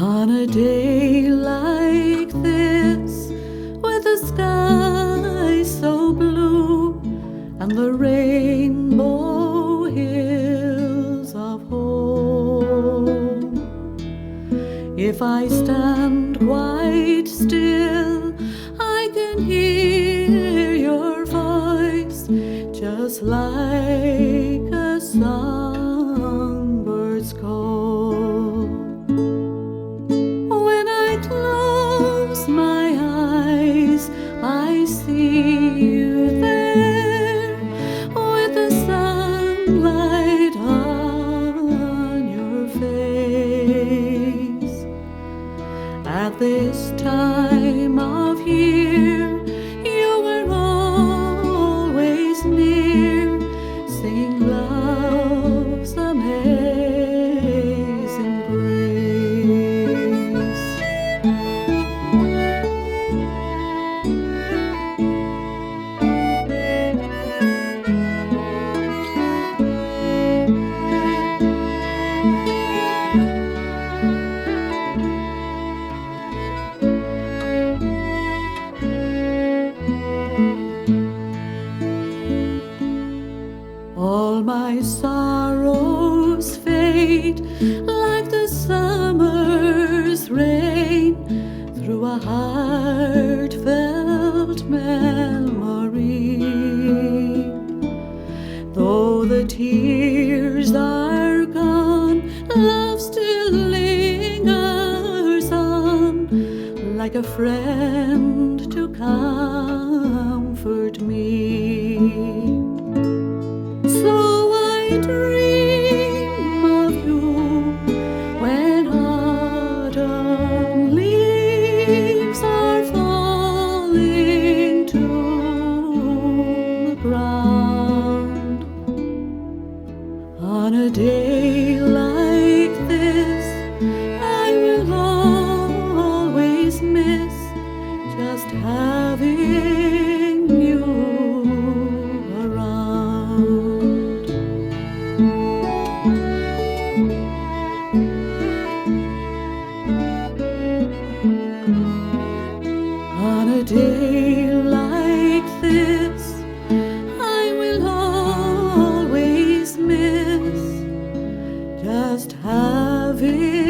On a day like this, with the sky so blue and the rainbow hills of home, if I stand quite still, I can hear your voice, just like a songbird's call. When I close my eyes, I see you there, with the sunlight on your face. At this time of year, you were always near, sing love's amazing grace. All my sorrows fade like the summer's rain through a heartfelt memory. Though the tears are gone, love still lingers on, like a friend to comfort me. So I dream of you when autumn leaves are falling to the ground. On a day like this, I will always miss just having you around. On a day like this, I will always miss just having